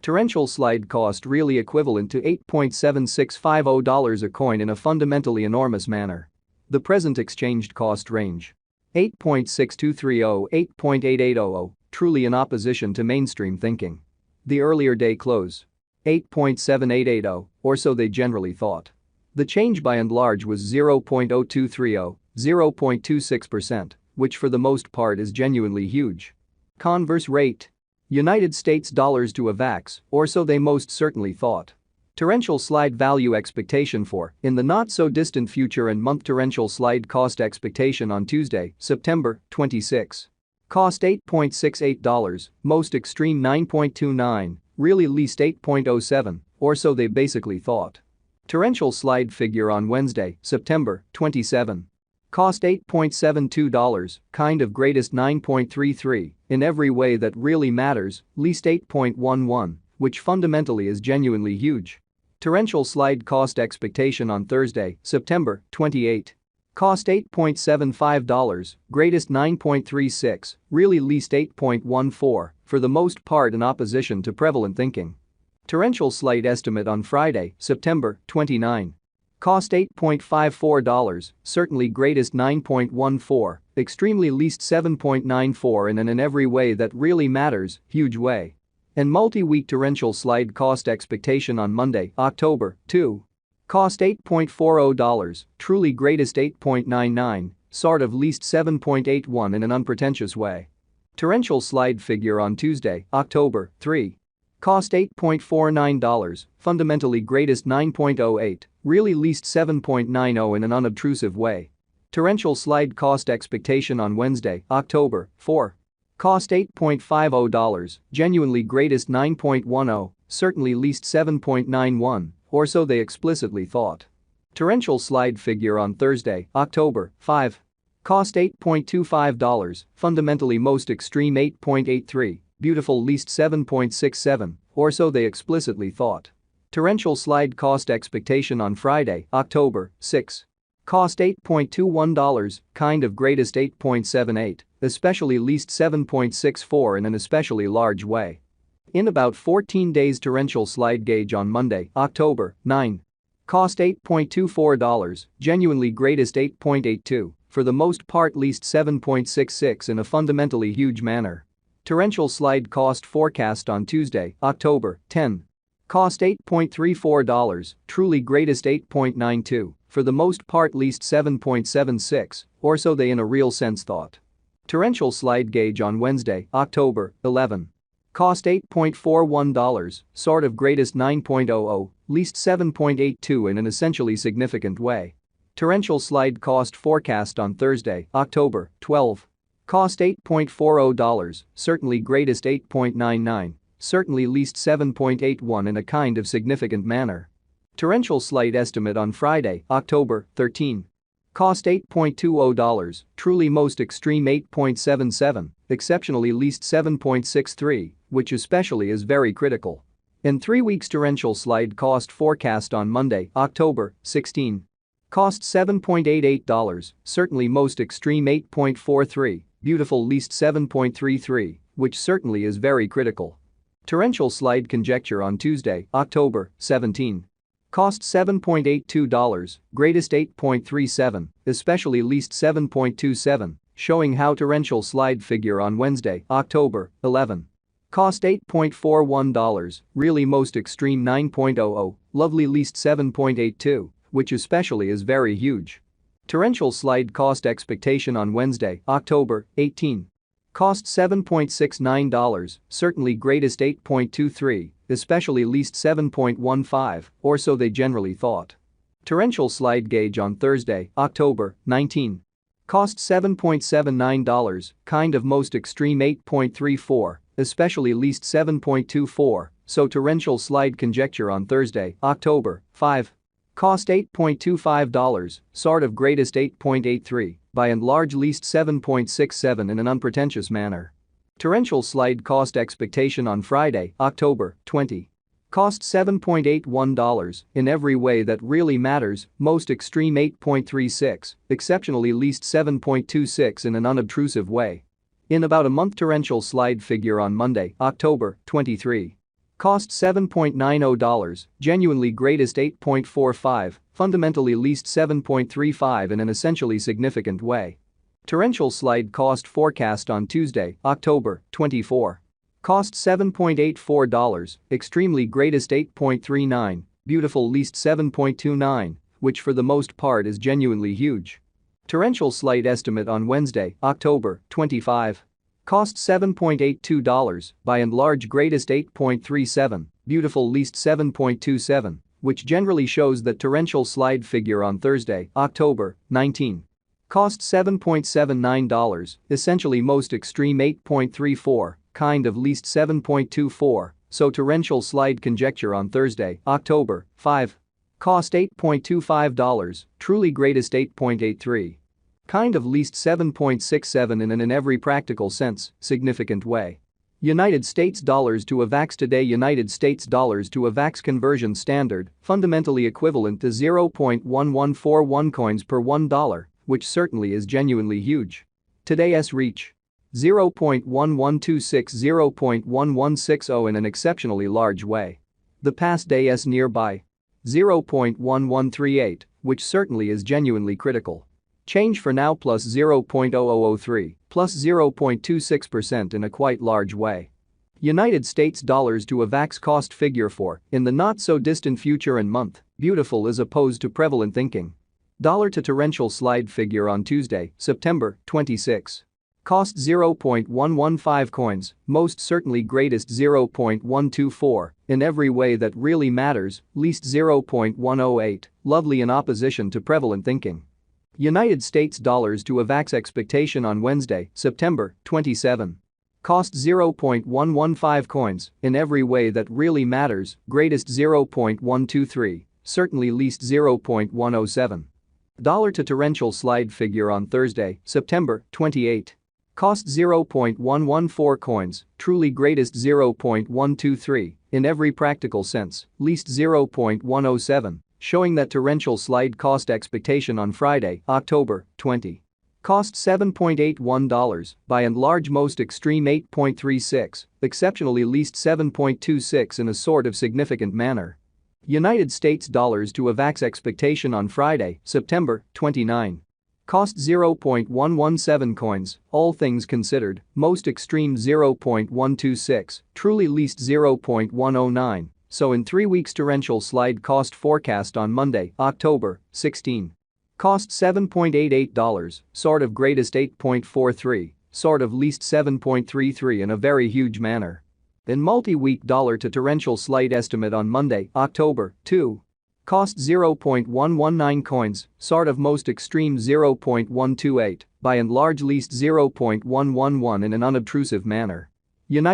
Torrential slide cost really equivalent to $8.7650 a coin in a fundamentally enormous manner. The present exchanged cost range. 8.6230 8.8800, truly in opposition to mainstream thinking. The earlier day close. 8.7880, or so they generally thought. The change by and large was 0.0230, 0.26%, which for the most part is genuinely huge. Converse rate. United States dollars to Avax, or so they most certainly thought. Torrential slide value expectation for, in the not-so-distant future and month. Torrential slide cost expectation on Tuesday, September 26. Cost $8.68, most extreme 9.29, really least 8.07, or so they basically thought. Torrential slide figure on Wednesday, September 27. Cost $8.72, kind of greatest 9.33, in every way that really matters, least 8.11, which fundamentally is genuinely huge. Torrential slide cost expectation on Thursday, September 28. Cost $8.75, greatest 9.36, really least 8.14, for the most part in opposition to prevalent thinking. Torrential slide estimate on Friday, September 29. Cost $8.54, certainly greatest 9.14, extremely least 7.94 and in every way that really matters, huge way. And multi-week torrential slide cost expectation on Monday, October 2. Cost $8.40, truly greatest 8.99, sort of least 7.81 in an unpretentious way. Torrential slide figure on Tuesday, October 3. Cost $8.49, fundamentally greatest 9.08, really least 7.90 in an unobtrusive way. Torrential slide cost expectation on Wednesday, October 4. Cost $8.50, genuinely greatest 9.10, certainly least 7.91, or so they explicitly thought. Torrential slide figure on Thursday, October 5. Cost $8.25, fundamentally most extreme 8.83, beautiful least 7.67, or so they explicitly thought. Torrential slide cost expectation on Friday, October 6. Cost $8.21, kind of greatest 8.78, especially least 7.64 in an especially large way. In about 14 days. Torrential slide gauge on Monday, October 9. Cost $8.24, genuinely greatest 8.82, for the most part least 7.66 in a fundamentally huge manner. Torrential slide cost forecast on Tuesday, October 10. Cost $8.34, truly greatest 8.92, for the most part least 7.76, or so they in a real sense thought. Torrential slide gauge on Wednesday, October 11. Cost $8.41, sort of greatest 9.00, least 7.82 in an essentially significant way. Torrential slide cost forecast on Thursday, October 12. Cost $8.40, certainly greatest 8.99, certainly least 7.81 in a kind of significant manner. Torrential slide estimate on Friday, October 13. Cost $8.20, truly most extreme 8.77, exceptionally least 7.63, which especially is very critical. In 3 weeks. Torrential slide cost forecast on Monday, October 16. Cost $7.88, certainly most extreme 8.43, beautiful least 7.33, which certainly is very critical. Torrential slide conjecture on Tuesday, October 17. Cost $7.82, greatest 8.37, especially least 7.27, showing how torrential slide figure on Wednesday, October 11. Cost $8.41, really most extreme 9.00, lovely least 7.82, which especially is very huge. Torrential slide cost expectation on Wednesday, October 18. Cost $7.69, certainly greatest 8.23, especially least 7.15, or so they generally thought. Torrential slide gauge on Thursday, October 19. Cost $7.79, kind of most extreme 8.34, especially least 7.24, so torrential slide conjecture on Thursday, October 5. Cost $8.25, sort of greatest 8.83, by and large least 7.67 in an unpretentious manner. Torrential slide cost expectation on Friday, October 20. Cost $7.81, in every way that really matters, most extreme 8.36, exceptionally least 7.26 in an unobtrusive way. In about a month. Torrential slide figure on Monday, October 23. Cost $7.90, genuinely greatest 8.45, fundamentally least 7.35 in an essentially significant way. Torrential slide cost forecast on Tuesday, October 24. Cost $7.84, extremely greatest 8.39, beautiful least 7.29, which for the most part is genuinely huge. Torrential slide estimate on Wednesday, October 25. Cost $7.82, by and large greatest 8.37, beautiful least 7.27, which generally shows that torrential slide figure on Thursday, October 19. Cost $7.79, essentially most extreme 8.34, kind of least 7.24, so torrential slide conjecture on Thursday, October 5. Cost $8.25, truly greatest 8.83. Kind of least 7.67 in every practical sense, significant way. United States dollars to Avax today. United States dollars to Avax conversion standard, fundamentally equivalent to 0.1141 coins per $1, which certainly is genuinely huge. Today's reach 0.1126, 0.1160 in an exceptionally large way. The past day's nearby 0.1138, which certainly is genuinely critical. Change for now plus 0.0003, plus 0.26% in a quite large way. United States dollars to Avax cost figure for, in the not-so-distant future and month, beautiful as opposed to prevalent thinking. Dollar to torrential slide figure on Tuesday, September 26. Cost 0.115 coins, most certainly greatest 0.124, in every way that really matters, least 0.108, lovely in opposition to prevalent thinking. United States dollars to Avax expectation on Wednesday, September 27. Cost 0.115 coins, in every way that really matters, greatest 0.123, certainly least 0.107. Dollar to torrential slide figure on Thursday, September 28. Cost 0.114 coins, truly greatest 0.123, in every practical sense, least 0.107. Showing that torrential slide cost expectation on Friday, October 20. Cost $7.81, by and large most extreme 8.36, exceptionally least 7.26 in a sort of significant manner. United States dollars to Avax expectation on Friday, September 29. Cost 0.117 coins, all things considered, most extreme 0.126, truly least 0.109. So in 3 weeks torrential slide cost forecast on Monday, October 16. Cost $7.88, sort of greatest 8.43, sort of least 7.33 in a very huge manner. In multi-week dollar to torrential slide estimate on Monday, October 2. Cost 0.119 coins, sort of most extreme 0.128, by and large least 0.111 in an unobtrusive manner.